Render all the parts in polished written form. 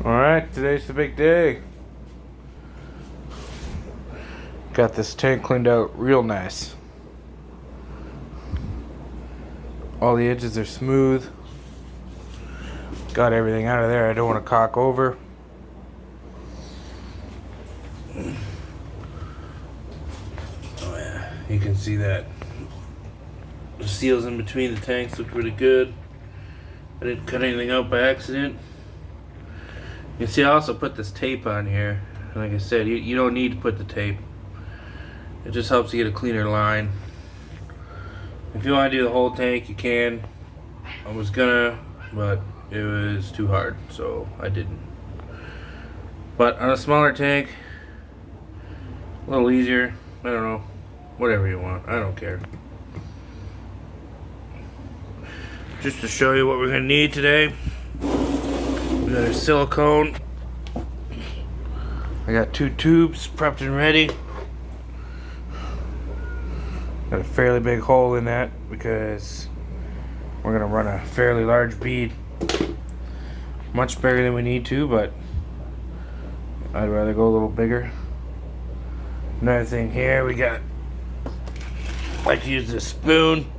Alright, today's the big day. Got this tank cleaned out real nice. All the edges are smooth. Got everything out of there. I don't want to cock over. Oh yeah, you can see that. The seals in between the tanks look really good. I didn't cut anything out by accident. You can see I also put this tape on here. Like I said, you don't need to put the tape. It just helps you get a cleaner line. If you want to do the whole tank, you can. I was gonna, but it was too hard, so I didn't. But on a smaller tank, a little easier. I don't know. Whatever you want. I don't care. Just to show you what we're gonna need today. We got our silicone. I got 2 tubes prepped and ready. Got a fairly big hole in that because we're gonna run a fairly large bead. Much bigger than we need to, but I'd rather go a little bigger. Another thing here, we got, I like to use this spoon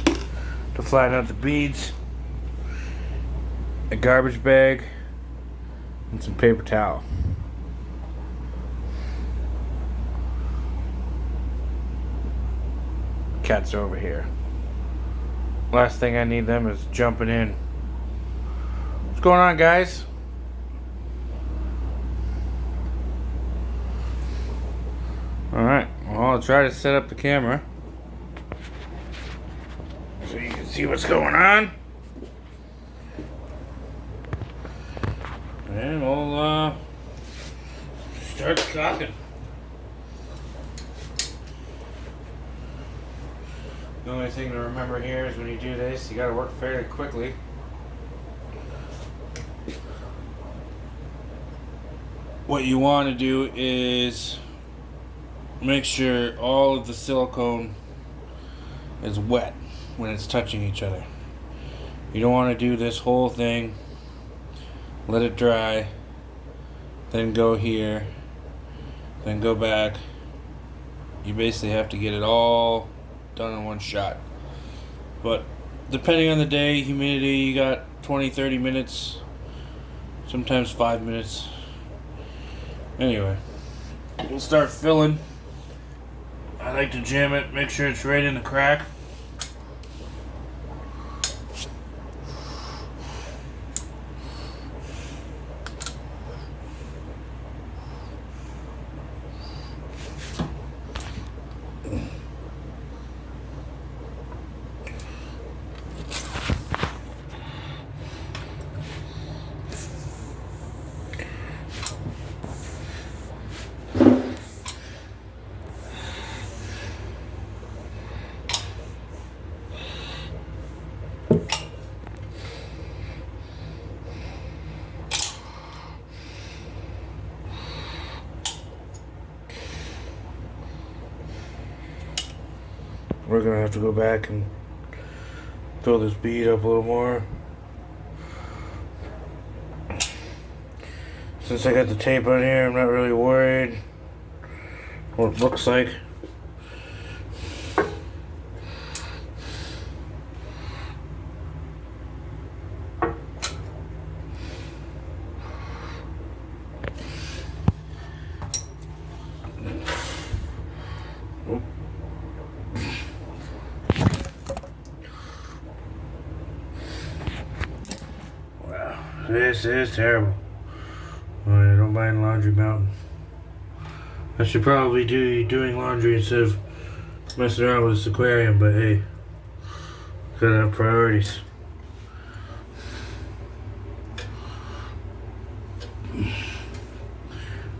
to flatten out the beads, a garbage bag, and some paper towel. Cats are over here. Last thing I need them is jumping in. What's going on, guys? Alright, well, I'll try to set up the camera so you can see what's going on. And we'll start cocking. The only thing to remember here is when you do this, you gotta work fairly quickly. What you want to do is make sure all of the silicone is wet when it's touching each other. You don't want to do this whole thing, let it dry, then go here, then go back. You basically have to get it all done in one shot. But depending on the day, humidity, you got 20-30 minutes, sometimes 5 minutes. Anyway, we'll start filling. I like to jam it, make sure it's right in the crack. We're gonna have to go back and fill this bead up a little more. Since I got the tape on here, I'm not really worried what it looks like. This is terrible. Oh, I don't mind Laundry Mountain. I should probably be doing laundry instead of messing around with this aquarium, but hey, gotta have priorities.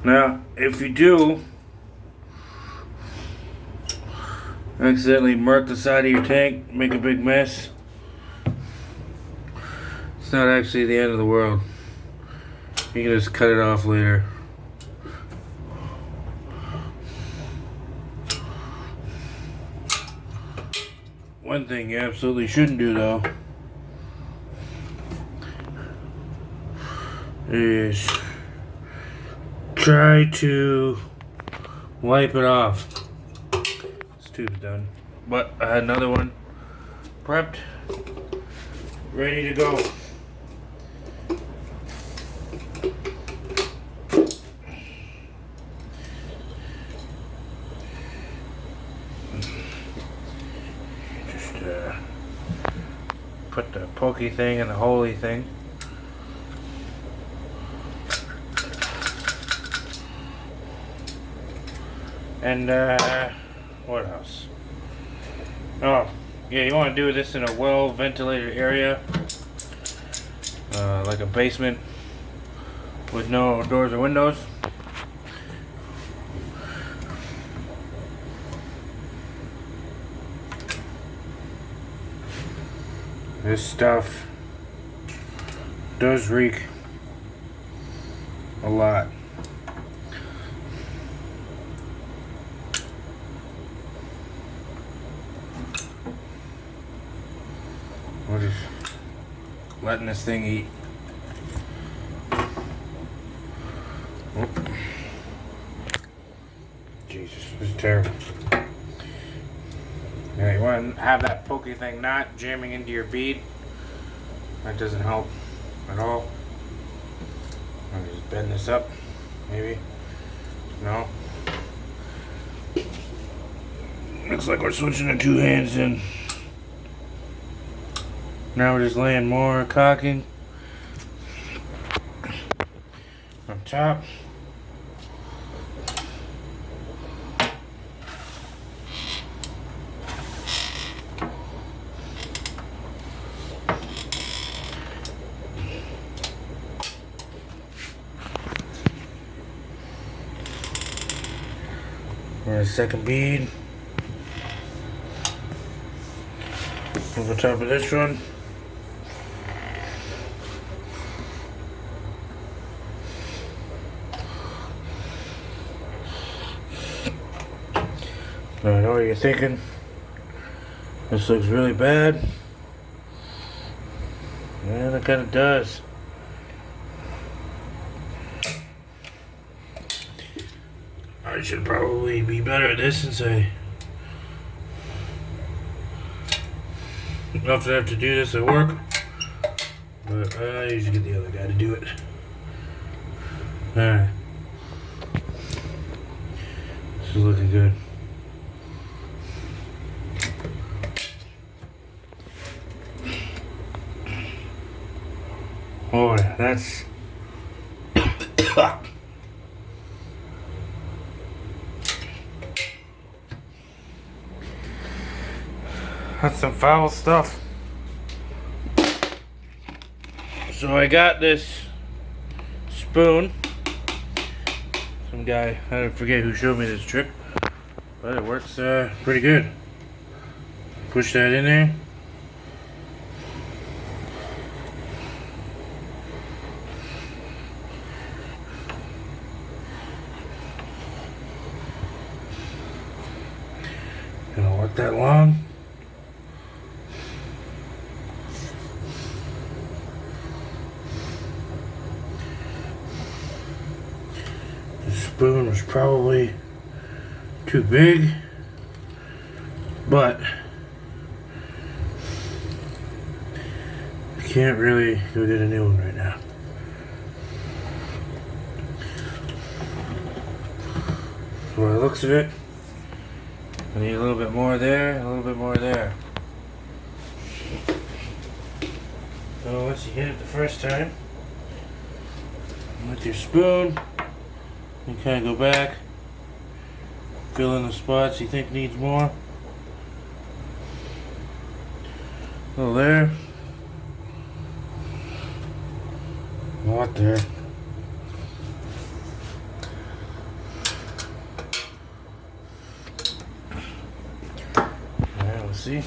Now, if you do accidentally mark the side of your tank, make a big mess, it's not actually the end of the world. You can just cut it off later. One thing you absolutely shouldn't do, though, is try to wipe it off. This tube's done, but I had another one prepped, ready to go. Just put the pokey thing in the holy thing. And what else? Oh, yeah, you want to do this in a well ventilated area, like a basement with no doors or windows. This stuff does reek a lot. We're just letting this thing eat. Oh. Jesus, this is terrible. Yeah, you want to have that pokey thing not jamming into your bead. That doesn't help at all. I'm just bend this up, maybe. No. Looks like we're switching to two hands in. Now we're just laying more caulking on top. We're a second bead over top of this one. Now I know what you're thinking. This looks really bad. Yeah, it kind of does. I should probably be better at this since I often have to do this at work. But I usually get the other guy to do it. Alright. This is looking good. Oh yeah, that's that's some foul stuff. So I got this spoon. Some guy, I forget who showed me this trick, but it works pretty good. Push that in there. Gonna work that long. The spoon was probably too big, but I can't really go get a new one right now. So by the looks of it, I need a little bit more there, a little bit more there. So once you hit it the first time, with your spoon, you kind of go back, fill in the spots you think needs more. A little there. A lot there. See?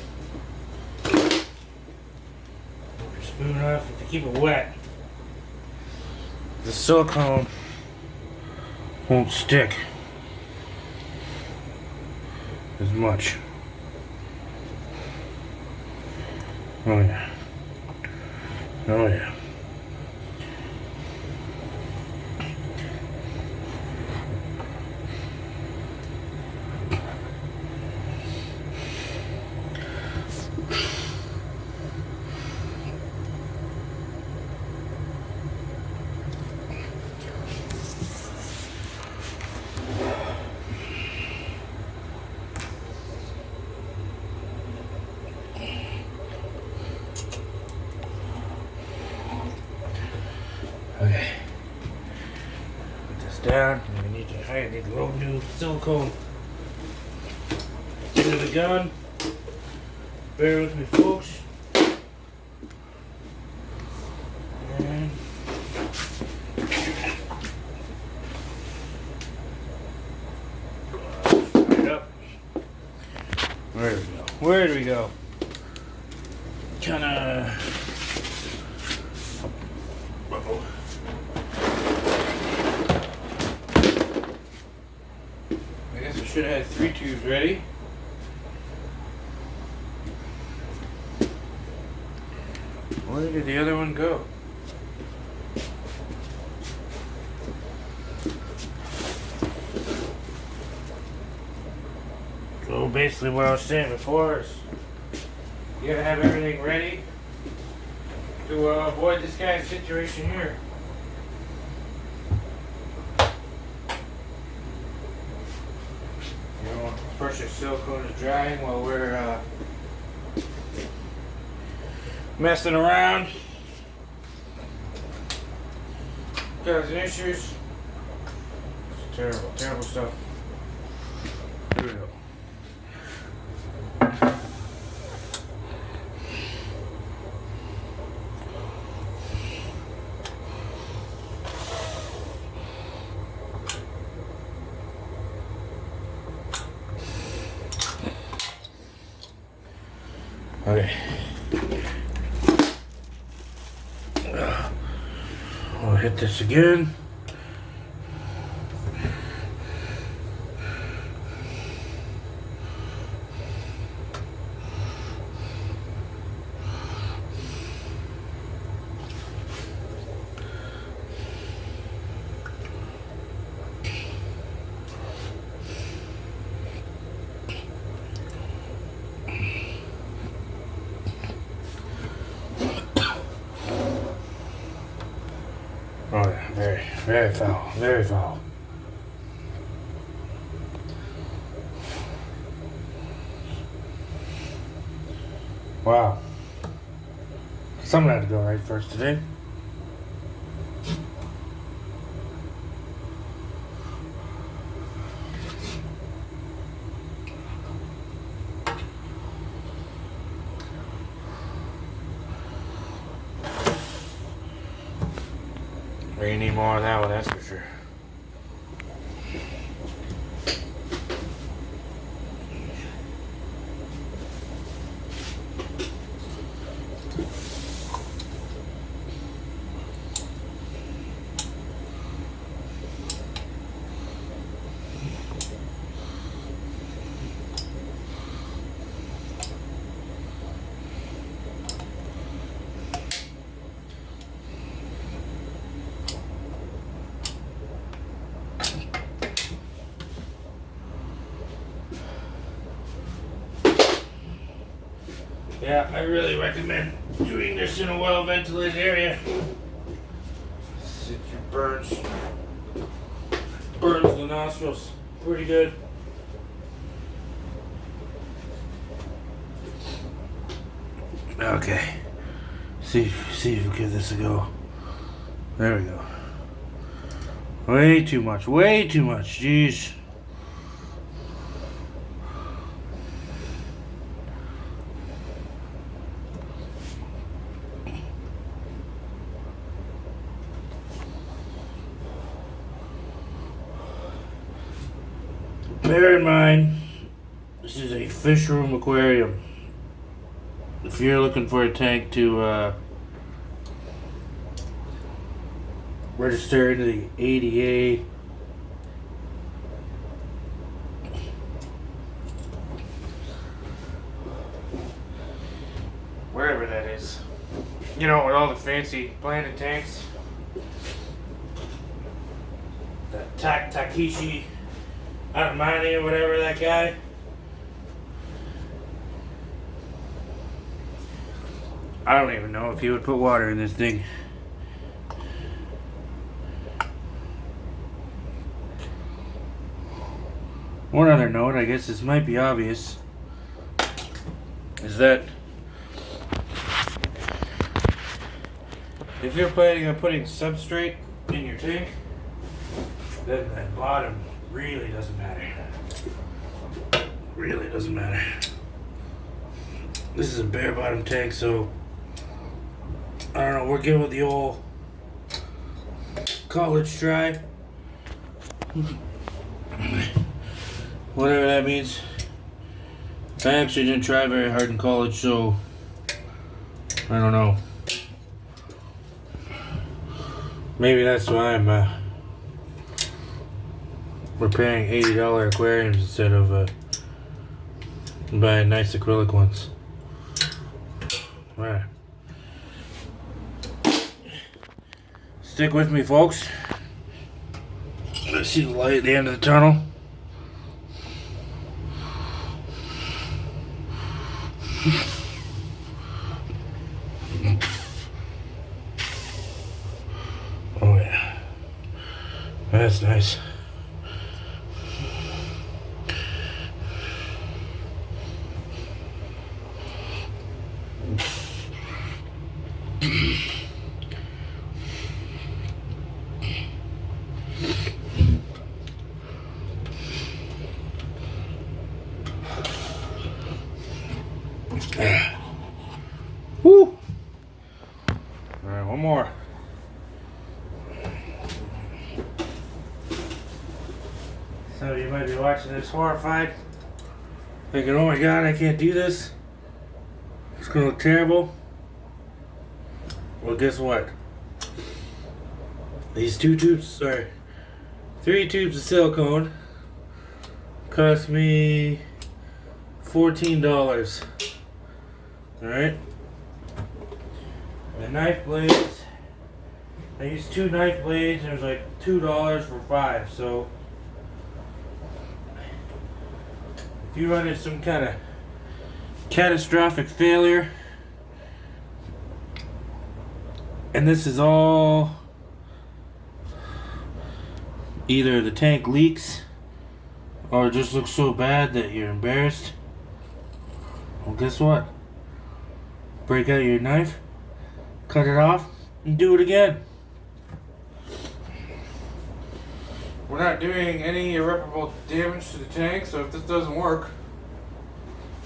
Move your spoon off if you keep it wet. The silicone won't stick as much. Oh yeah. Oh yeah. Okay. Put this down. I need to load new silicone into the gun. Bear with me, folks. And right up. Where do we go? Where do we go? Kinda. Uh-oh. I guess I should have had 3 tubes ready. Where did the other one go? So basically what I was saying before is you gotta have everything ready to avoid this kind of situation here. You know, first your silicone is drying while we're messing around, causing issues. It's terrible, terrible stuff. Here we go. Okay. We'll hit this again. Oh yeah, very, very foul, very foul. Wow. Something had to go right first today. We need more of that one, that's for sure. Yeah, I really recommend doing this in a well-ventilated area. It burns the nostrils pretty good. Okay, see if we give this a go. There we go. Way too much, jeez. Bear in mind, this is a fish room aquarium. If you're looking for a tank to register into the ADA, wherever that is, you know, with all the fancy planted tanks, that Takeshi Armani or whatever, that guy. I don't even know if he would put water in this thing. One other note, I guess this might be obvious, is that if you're planning on putting substrate in your tank, then that bottom really doesn't matter. Really doesn't matter. This is a bare bottom tank, so I don't know, we're good with the old college try. Whatever that means. I actually didn't try very hard in college, so I don't know. Maybe that's why I'm repairing $80 aquariums instead of buying nice acrylic ones. Alright. Stick with me, folks. Let's see the light at the end of the tunnel. Oh yeah. That's nice. Woo! Alright, one more. So you might be watching this horrified, thinking, oh my god, I can't do this. It's gonna look terrible. Well, guess what? These 3 tubes of silicone cost me $14. Alright? The knife blades, I used 2 knife blades and it was like $2 for 5. So if you run into some kind of catastrophic failure, and this is all either the tank leaks or it just looks so bad that you're embarrassed, well, guess what? Break out your knife, cut it off, and do it again. We're not doing any irreparable damage to the tank, so if this doesn't work,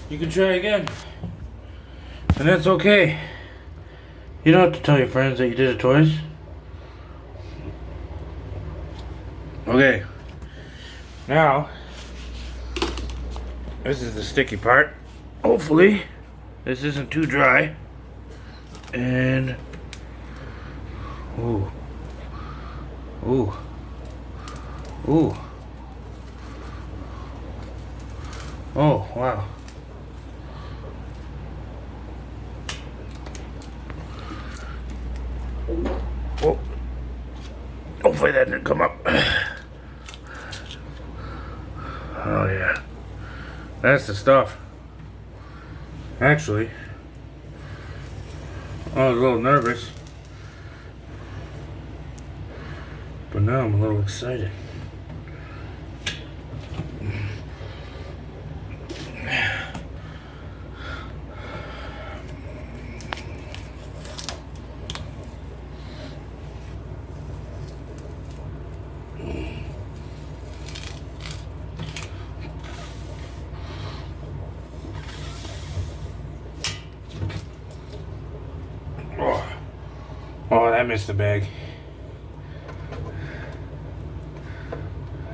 you can try again. And that's okay. You don't have to tell your friends that you did it twice. Okay. Now, this is the sticky part. Hopefully, this isn't too dry. And ooh. Ooh. Ooh. Oh, wow. Oh. Hopefully that didn't come up. Oh yeah. That's the stuff. Actually, I was a little nervous, but now I'm a little excited. Oh, I missed the bag.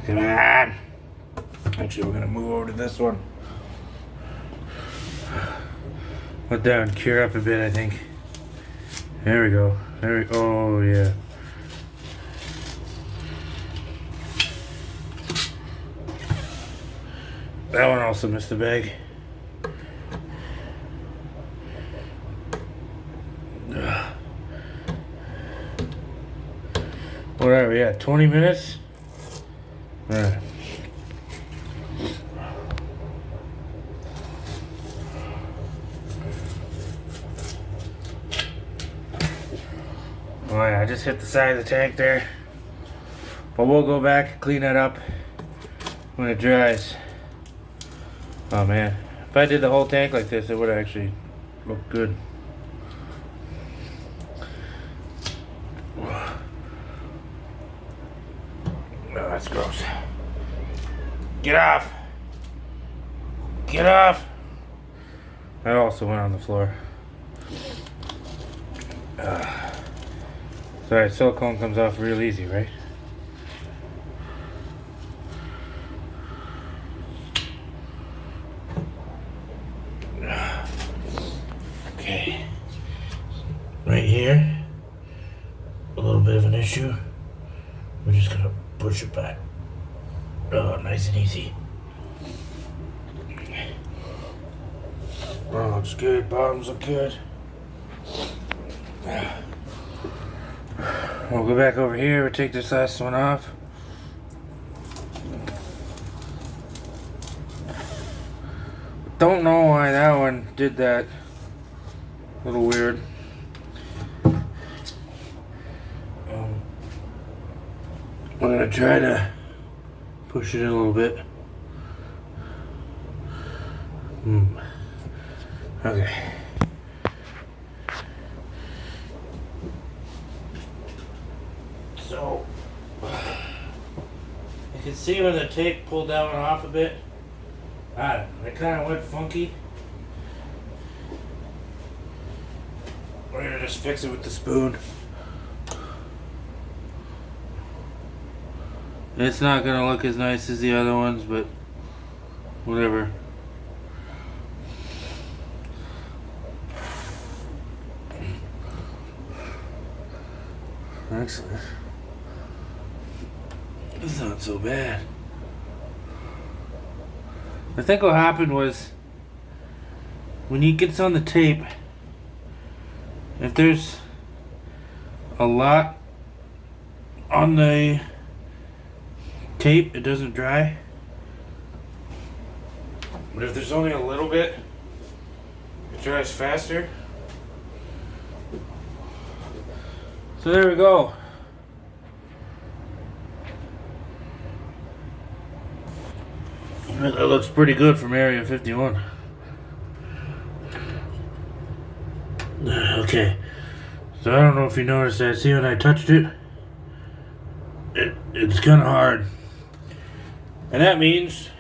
Come on. Actually, we're gonna move over to this one. Let that one cure up a bit, I think. There we go. Oh, yeah. That one also missed the bag. What are we at? 20 minutes? Alright. Oh yeah, I just hit the side of the tank there. But we'll go back and clean that up when it dries. Oh man. If I did the whole tank like this, it would actually look good. that's gross. Get off! Get off! That also went on the floor. Sorry, silicone comes off real easy, right? Okay. Right here, a little bit of an issue. We're just gonna push it back. Oh, nice and easy. Oh, looks good. Bottoms look good. We'll go back over here. We'll take this last one off. Don't know why that one did that. A little weird. I'm gonna try to push it in a little bit. Okay. So, you can see when the tape pulled down and off a bit. It kind of went funky. We're gonna just fix it with the spoon. It's not gonna look as nice as the other ones, but whatever. Excellent. It's not so bad. I think what happened was when he gets on the tape, if there's a lot on the tape, it doesn't dry. But if there's only a little bit, it dries faster. So there we go. That looks pretty good from Area 51. Okay. So I don't know if you noticed that. See when I touched it? It's kind of hard. And that means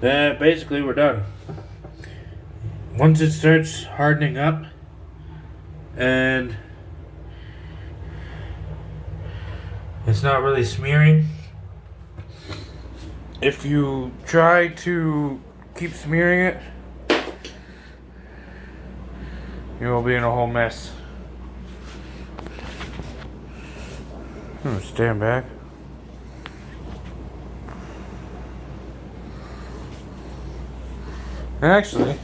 that basically we're done. Once it starts hardening up and it's not really smearing. If you try to keep smearing it, you will be in a whole mess. Stand back. Actually,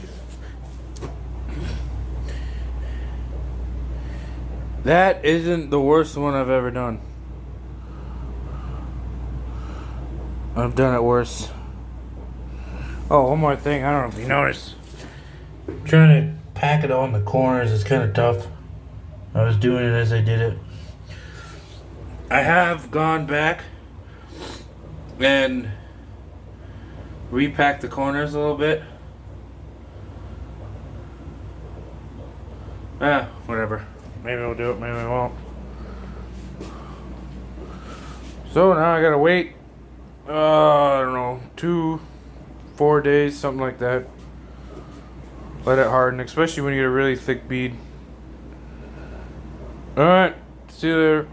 that isn't the worst one I've ever done. I've done it worse. Oh, one more thing. I don't know if you noticed. Trying to pack it on the corners is kind of tough. I was doing it as I did it. I have gone back and repacked the corners a little bit. Whatever. Maybe we'll do it, maybe we won't. So now I gotta wait, I don't know, 2-4 days, something like that. Let it harden, especially when you get a really thick bead. Alright, see you later.